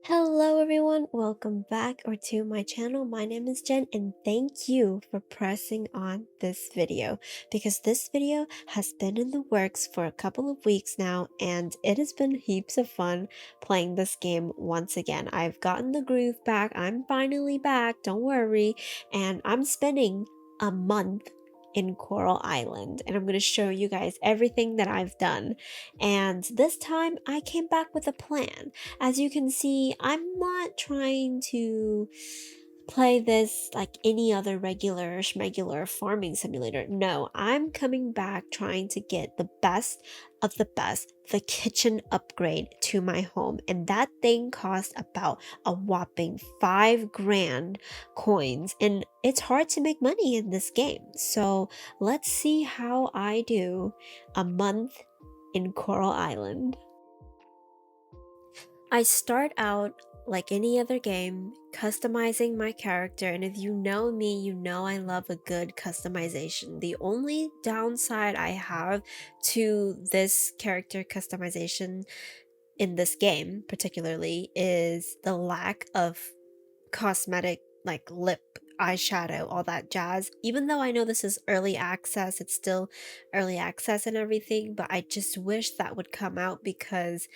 Hello everyone, welcome back or to my channel. My name is Jen and thank you for pressing on this video because this video has been in the works for a couple of weeks now and it has been heaps of fun playing this game once again. I've gotten the groove back. I'm finally back, don't worry, and I'm spending a month in Coral Island and I'm going to show you guys everything that I've done. And this time I came back with a plan. As you can see, I'm not trying to play this like any other regular schmegular farming simulator. No, I'm coming back trying to get the best of the best, the kitchen upgrade to my home. And that thing cost about a whopping 5 grand coins. And it's hard to make money in this game. So let's see how I do a month in Coral Island. I start out like any other game, customizing my character, and if you know me, you know I love a good customization. The only downside I have to this character customization in this game, particularly, is the lack of cosmetic like lip eyeshadow, all that jazz. Even though I know this is early access, it's still early access and everything, but I just wish that would come out because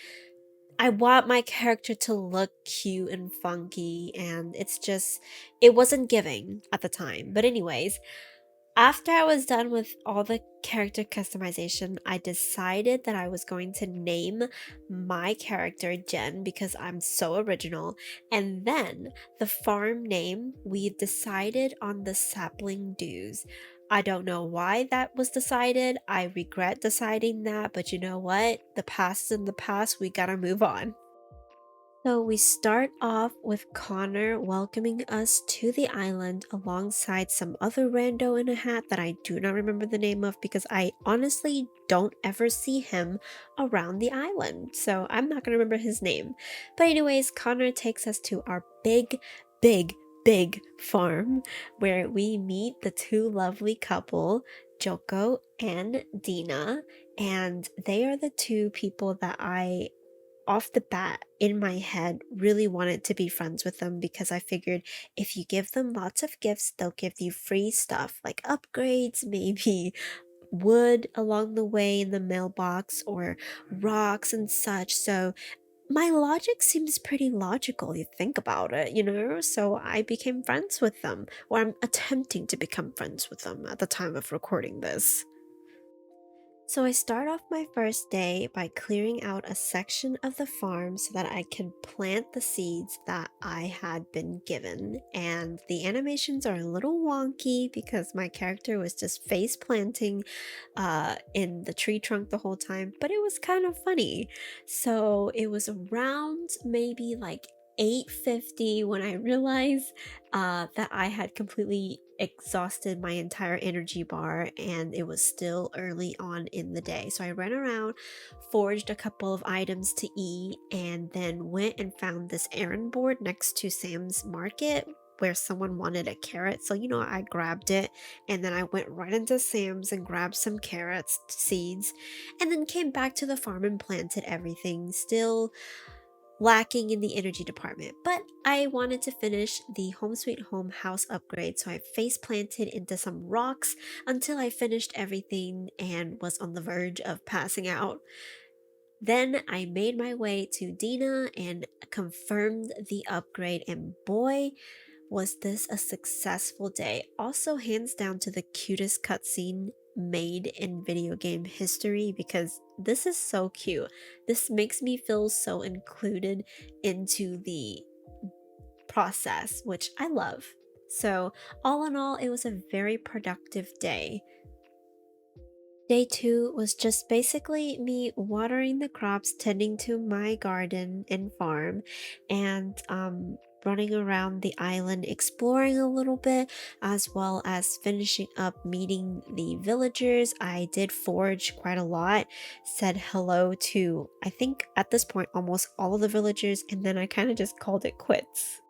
I want my character to look cute and funky, and it wasn't giving at the time. But, anyways, after I was done with all the character customization, I decided that I was going to name my character Jen because I'm so original. And then the farm name, we decided on the sapling dews. I don't know why that was decided. I regret deciding that, but you know what? The past is in the past. We gotta move on. So we start off with Connor welcoming us to the island alongside some other rando in a hat that I do not remember the name of because I honestly don't ever see him around the island. So I'm not going to remember his name. But anyways, Connor takes us to our big farm where we meet the two lovely couple, Joko and Dina, and they are the two people that I off the bat in my head really wanted to be friends with them because I figured if you give them lots of gifts, they'll give you free stuff like upgrades, maybe wood along the way in the mailbox or rocks and such. So my logic seems pretty logical, you think about it, So I became friends with them, or I'm attempting to become friends with them at the time of recording this. So I start off my first day by clearing out a section of the farm so that I can plant the seeds that I had been given. And the animations are a little wonky because my character was just face planting in the tree trunk the whole time, but it was kind of funny. So it was around maybe like 8:50 when I realized that I had completely exhausted my entire energy bar and it was still early on in the day. So I ran around, foraged a couple of items to eat, and then went and found this errand board next to Sam's Market where someone wanted a carrot. So, I grabbed it and then I went right into Sam's and grabbed some carrots, seeds, and then came back to the farm and planted everything. Still lacking in the energy department, but I wanted to finish the Home Sweet Home house upgrade, so I face planted into some rocks until I finished everything and was on the verge of passing out. Then I made my way to Dina and confirmed the upgrade, and boy, was this a successful day. Also, hands down to the cutest cutscene made in video game history because this is so cute. This makes me feel so included into the process, which I love. So, all in all, it was a very productive day. Day two was just basically me watering the crops, tending to my garden and farm, and running around the island, exploring a little bit, as well as finishing up meeting the villagers. I did forage quite a lot, said hello to, I think at this point, almost all of the villagers, and then I kind of just called it quits.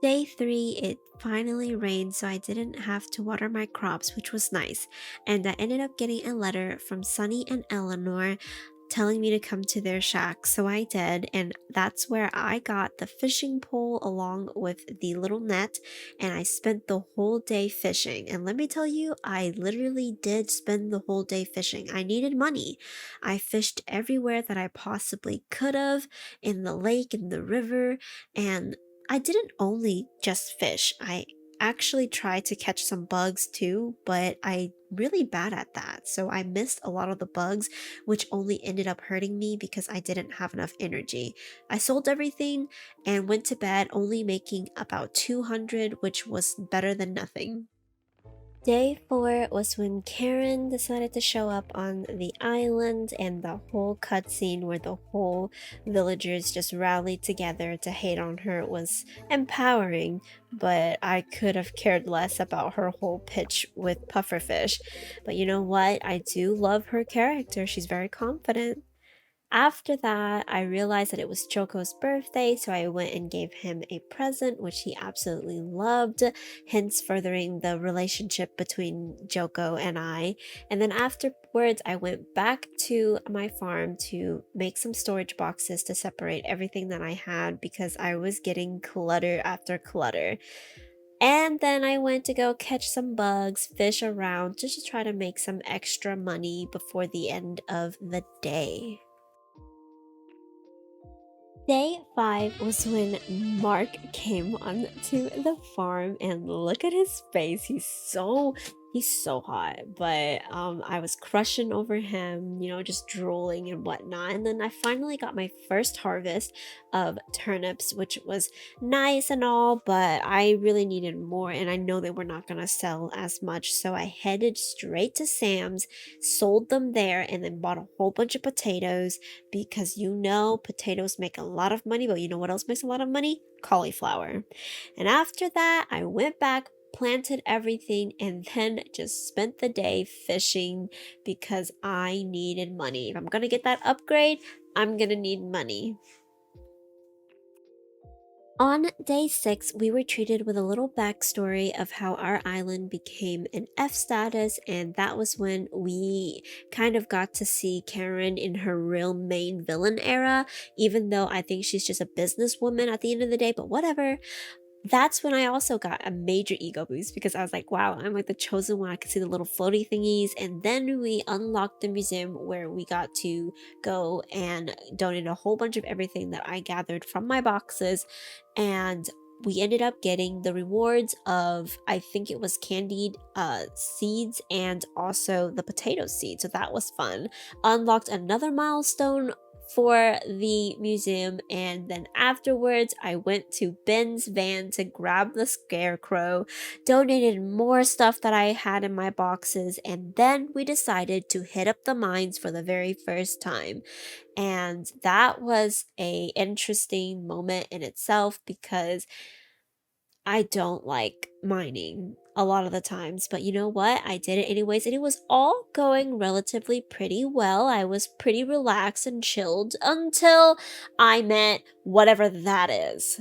Day three, it finally rained, so I didn't have to water my crops, which was nice. And I ended up getting a letter from Sunny and Eleanor telling me to come to their shack. So I did, and that's where I got the fishing pole along with the little net, and I spent the whole day fishing. And let me tell you, I literally did spend the whole day fishing. I needed money. I fished everywhere that I possibly could have, in the lake, in the river, and I didn't only just fish. I actually tried to catch some bugs too, but I really bad at that. So I missed a lot of the bugs, which only ended up hurting me because I didn't have enough energy. I sold everything and went to bed only making about 200, which was better than nothing. Day 4 was when Karen decided to show up on the island, and the whole cutscene where the whole villagers just rallied together to hate on her was empowering, but I could have cared less about her whole pitch with pufferfish. But you know what? I do love her character. She's very confident. After that, I realized that it was Choco's birthday, so I went and gave him a present, which he absolutely loved, hence furthering the relationship between Joko and I. And then afterwards, I went back to my farm to make some storage boxes to separate everything that I had because I was getting clutter after clutter. And then I went to go catch some bugs, fish around, just to try to make some extra money before the end of the day. Day 5 was when Mark came onto the farm, and look at his face. He's so hot. But I was crushing over him, just drooling and whatnot. And then I finally got my first harvest of turnips, which was nice and all, but I really needed more, and I know they were not gonna sell as much. So I headed straight to Sam's, sold them there, and then bought a whole bunch of potatoes because potatoes make a lot of money, but you know what else makes a lot of money? Cauliflower. And after that, I went back, planted everything, and then just spent the day fishing because I needed money. If I'm gonna get that upgrade, I'm gonna need money. On day 6, we were treated with a little backstory of how our island became an F status, and that was when we kind of got to see Karen in her real main villain era, even though I think she's just a businesswoman at the end of the day, but whatever. That's when I also got a major ego boost because I was like, wow, I'm like the chosen one. I could see the little floaty thingies. And then we unlocked the museum where we got to go and donate a whole bunch of everything that I gathered from my boxes. And we ended up getting the rewards of, I think it was candied seeds and also the potato seed. So that was fun. Unlocked another milestone for the museum, and then afterwards I went to Ben's van to grab the scarecrow, donated more stuff that I had in my boxes, and then we decided to hit up the mines for the very first time. And that was a interesting moment in itself because I don't like mining a lot of the times, but you know what? I did it anyways, and it was all going relatively pretty well. I was pretty relaxed and chilled until I met whatever that is.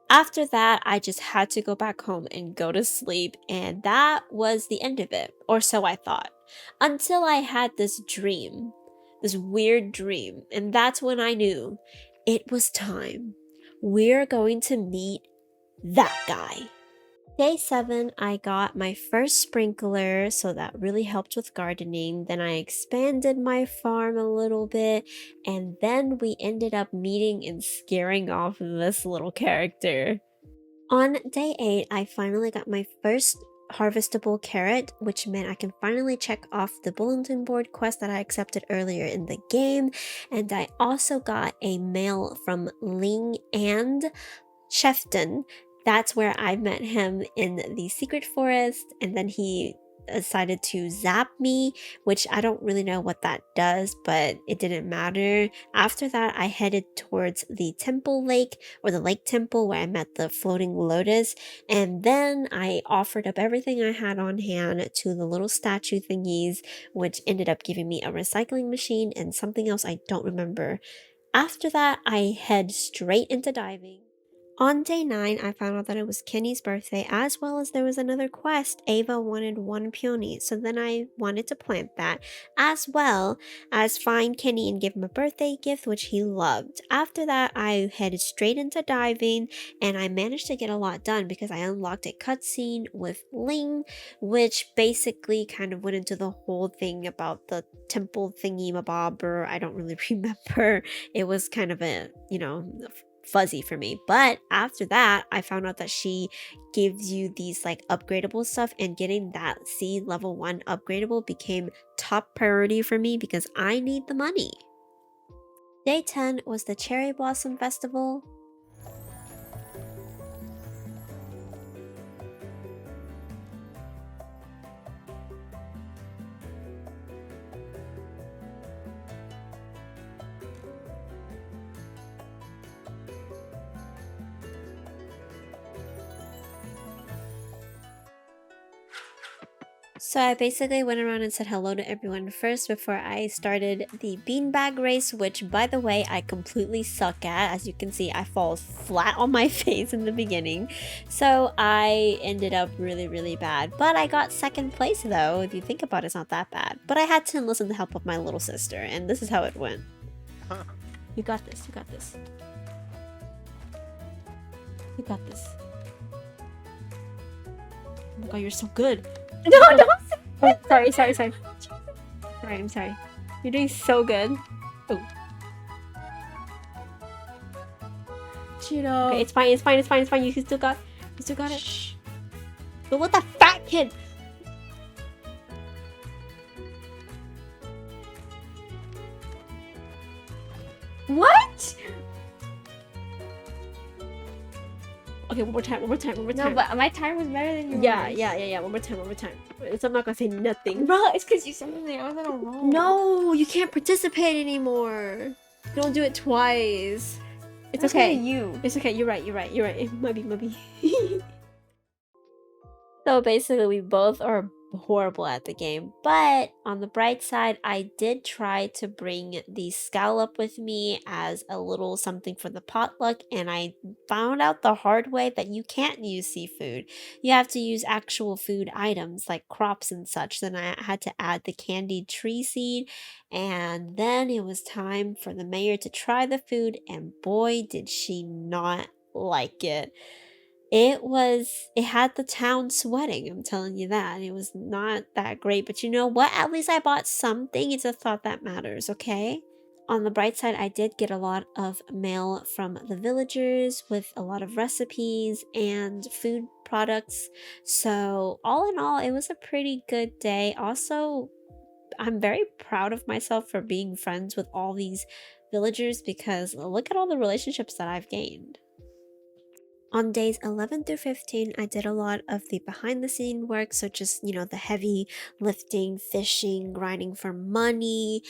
After that, I just had to go back home and go to sleep, and that was the end of it, or so I thought. Until I had this dream, this weird dream, and that's when I knew it was time. We're going to meet that guy. Day 7, I got my first sprinkler, so that really helped with gardening. Then I expanded my farm a little bit, and then we ended up meeting and scaring off this little character. On day 8, I finally got my first harvestable carrot, which meant I can finally check off the bulletin board quest that I accepted earlier in the game. And I also got a mail from Ling and Chefton. That's where I met him in the secret forest, and then he decided to zap me, which I don't really know what that does, but it didn't matter. After that, I headed towards the temple lake, or the lake temple, where I met the floating lotus, and then I offered up everything I had on hand to the little statue thingies, which ended up giving me a recycling machine and something else I don't remember. After that, I head straight into diving. On day 9, I found out that it was Kenny's birthday, as well as there was another quest. Ava wanted one peony, so then I wanted to plant that, as well as find Kenny and give him a birthday gift, which he loved. After that, I headed straight into diving, and I managed to get a lot done because I unlocked a cutscene with Ling, which basically kind of went into the whole thing about the temple thingy mabobber. I don't really remember. It was kind of a, fuzzy for me. But after that, I found out that she gives you these like upgradable stuff, and getting that C level 1 upgradable became top priority for me because I need the money. Day 10 was the Cherry Blossom Festival. So I basically went around and said hello to everyone first before I started the beanbag race, which by the way, I completely suck at. As you can see, I fall flat on my face in the beginning. So I ended up really, really bad. But I got second place though. If you think about it, it's not that bad. But I had to enlist the help of my little sister, and this is how it went. You got this, you got this. You got this. Oh my god, you're so good. No, don't say it. Sorry. Sorry, I'm sorry. You're doing so good. Oh. Cheeto. Okay, it's fine. You still got it. Shh. Don't let that fat kid. What? Okay, one more time. No, but my time was better than yours. Yeah. One more time. So I'm not gonna say nothing. Bro, it's because you said something. I was in a row. No, you can't participate anymore. You don't do it twice. It's That's okay. You. It's okay. You're right. It might be. So basically, we both are horrible at the game. But on the bright side, I did try to bring the scallop with me as a little something for the potluck, and I found out the hard way that you can't use seafood. You have to use actual food items like crops and such. Then I had to add the candied tree seed, and then it was time for the mayor to try the food, and boy, did she not like it. It had the town sweating, I'm telling you that. It was not that great, but you know what? At least I bought something. It's a thought that matters, okay? On the bright side, I did get a lot of mail from the villagers with a lot of recipes and food products. So, all in all, it was a pretty good day. Also, I'm very proud of myself for being friends with all these villagers because look at all the relationships that I've gained. On days 11 through 15, I did a lot of the behind the scene work, such as, the heavy lifting, fishing, grinding for money,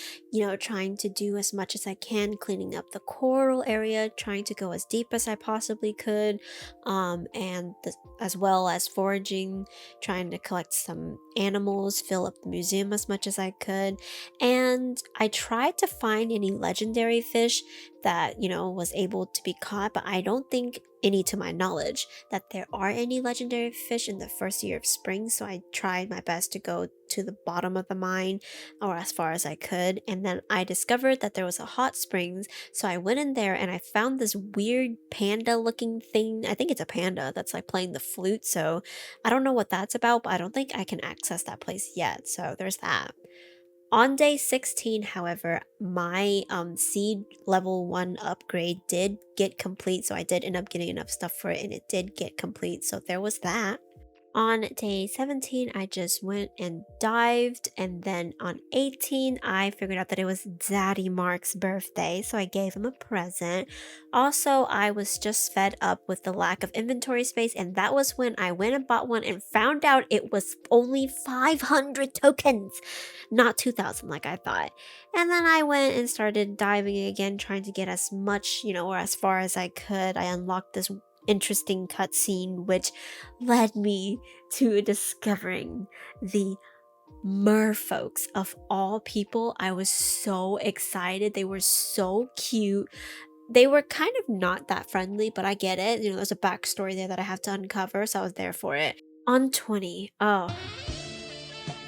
trying to do as much as I can, cleaning up the coral area, trying to go as deep as I possibly could, as well as foraging, trying to collect some animals, fill up the museum as much as I could. And I tried to find any legendary fish that, was able to be caught, but I don't think any to my knowledge that there are any legendary fish in the first year of spring, so I tried my best to go to the bottom of the mine or as far as I could, and then I discovered that there was a hot springs, so I went in there and I found this weird panda looking thing. I think it's a panda that's like playing the flute, so I don't know what that's about, but I don't think I can access that place yet, so there's that. On day 16, however, my seed level 1 upgrade did get complete, so I did end up getting enough stuff for it, and it did get complete, so there was that. On day 17, I just went and dived, and then on 18, I figured out that it was Daddy Mark's birthday, so I gave him a present. Also, I was just fed up with the lack of inventory space, and that was when I went and bought one and found out it was only 500 tokens, not 2,000 like I thought. And then I went and started diving again, trying to get as much, or as far as I could. I unlocked this interesting cutscene, which led me to discovering the merfolks of all people. I was so excited. They were so cute. they were kind of not that friendly, but I get it. There's a backstory there that I have to uncover, so I was there for it. On 20. Oh,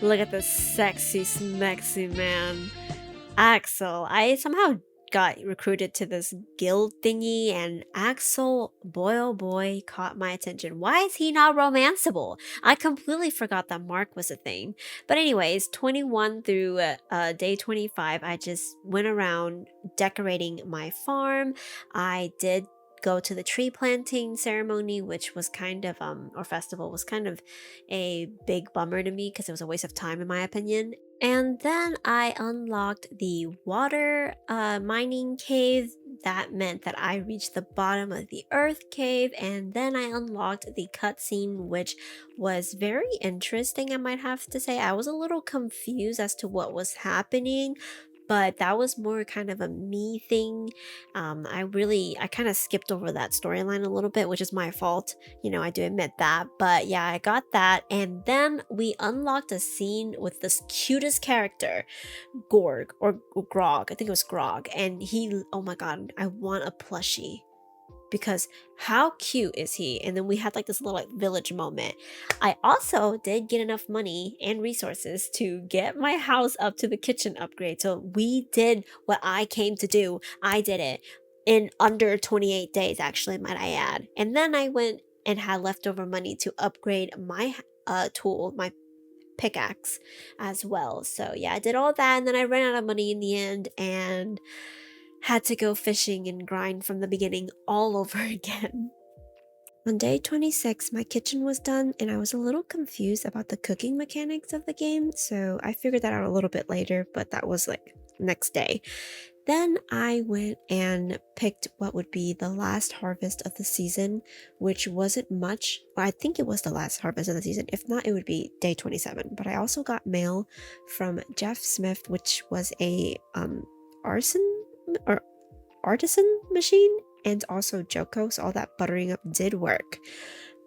look at this sexy, smexy man. Axel. I somehow got recruited to this guild thingy, and Axel, boy oh boy, caught my attention. Why is he not romanceable? I completely forgot that Mark was a thing. But, anyways, 21 through day 25, I just went around decorating my farm. I did go to the tree planting ceremony, which was kind of or festival, was kind of a big bummer to me because it was a waste of time in my opinion. And then I unlocked the water mining cave. That meant that I reached the bottom of the earth cave, and then I unlocked the cutscene, which was very interesting, I might have to say. I was a little confused as to what was happening, but that was more kind of a me thing. I kind of skipped over that storyline a little bit, which is my fault. I do admit that. But yeah, I got that. And then we unlocked a scene with this cutest character, Gorg or Grog. I think it was Grog. And oh my god, I want a plushie because how cute is he? And then we had like this little like village moment. I also did get enough money and resources to get my house up to the kitchen upgrade. So we did what I came to do. I did it in under 28 days, actually, might I add. And then I went and had leftover money to upgrade my tool, my pickaxe as well. So yeah, I did all that, and then I ran out of money in the end and had to go fishing and grind from the beginning all over again. On day 26, my kitchen was done, and I was a little confused about the cooking mechanics of the game, so I figured that out a little bit later, but that was like next day. Then I went and picked what would be the last harvest of the season, which wasn't much. Well, I think it was the last harvest of the season. If not, it would be day 27. But I also got mail from Jeff Smith, which was a arson or artisan machine, and also Joko, so all that buttering up did work.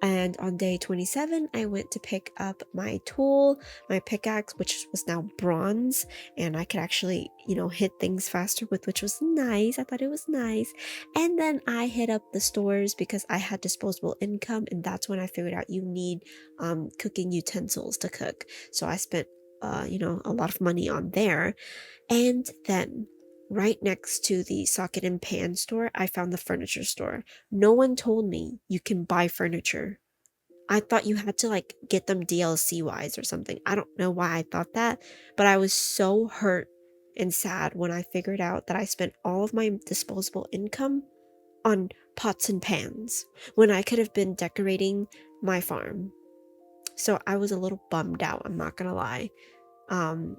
And on day 27, I went to pick up my tool, my pickaxe, which was now bronze, and I could actually, hit things faster with, which was nice. I thought it was nice. And then I hit up the stores because I had disposable income, and that's when I figured out you need cooking utensils to cook. So I spent, a lot of money on there. And then right next to the socket and pan store, I found the furniture store. No one told me you can buy furniture. I thought you had to like get them DLC wise or something. I don't know why I thought that, but I was so hurt and sad when I figured out that I spent all of my disposable income on pots and pans when I could have been decorating my farm. So I was a little bummed out, I'm not gonna lie. Um,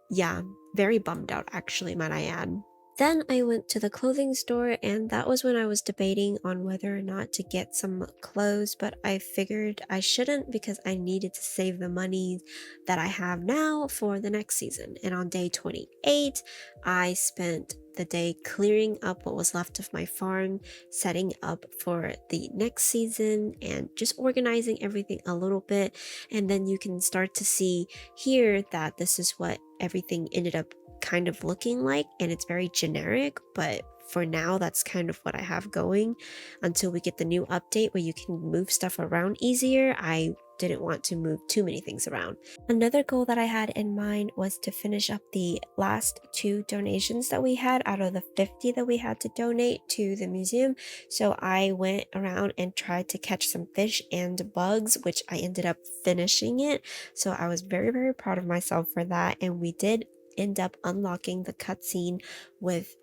yeah, very bummed out actually, might I add. Then I went to the clothing store, and that was when I was debating on whether or not to get some clothes, but I figured I shouldn't because I needed to save the money that I have now for the next season. And on day 28, I spent the day clearing up what was left of my farm, setting up for the next season, and just organizing everything a little bit. And then you can start to see here that this is what everything ended up kind of looking like, and it's very generic, but for now that's kind of what I have going until we get the new update where you can move stuff around easier. I didn't want to move too many things around. Another goal that I had in mind was to finish up the last 2 donations that we had out of the 50 that we had to donate to the museum. So I went around and tried to catch some fish and bugs, which I ended up finishing it. So I was very, very proud of myself for that, and we did end up unlocking the cutscene with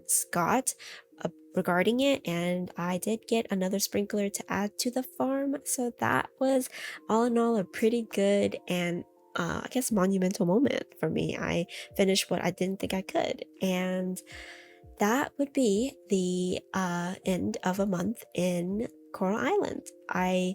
Scott regarding it, and I did get another sprinkler to add to the farm. So that was all in all a pretty good and I guess monumental moment for me. I finished what I didn't think I could, and that would be the end of a month in Coral Island. I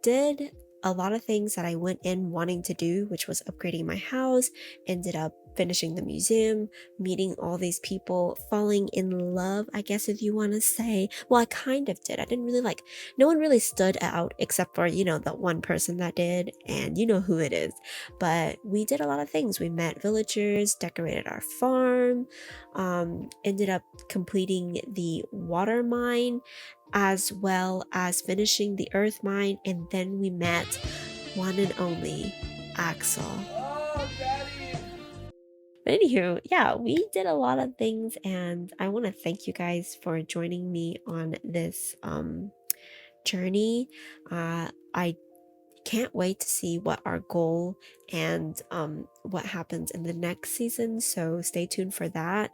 did a lot of things that I went in wanting to do, which was upgrading my house, ended up finishing the museum, meeting all these people, falling in love, I guess if you want to say. Well, I kind of did. I didn't really like, no one really stood out except for, the one person that did, and you know who it is. But we did a lot of things. We met villagers, decorated our farm, ended up completing the water mine, as well as finishing the earth mine, and then we met one and only Axel. Oh, daddy. But anywho, yeah, we did a lot of things, and I want to thank you guys for joining me on this journey. I can't wait to see what our goal and what happens in the next season. So stay tuned for that.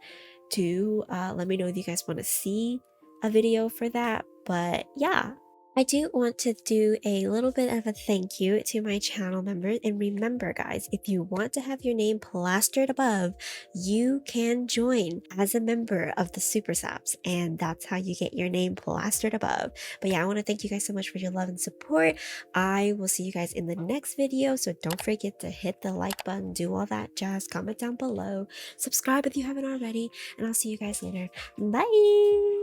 Do let me know if you guys want to see a video for that. But yeah, I do want to do a little bit of a thank you to my channel members. And remember, guys, if you want to have your name plastered above, you can join as a member of the Super Saps, and that's how you get your name plastered above. But yeah, I want to thank you guys so much for your love and support. I will see you guys in the next video, so don't forget to hit the like button, do all that jazz, comment down below, subscribe if you haven't already, and I'll see you guys later. Bye!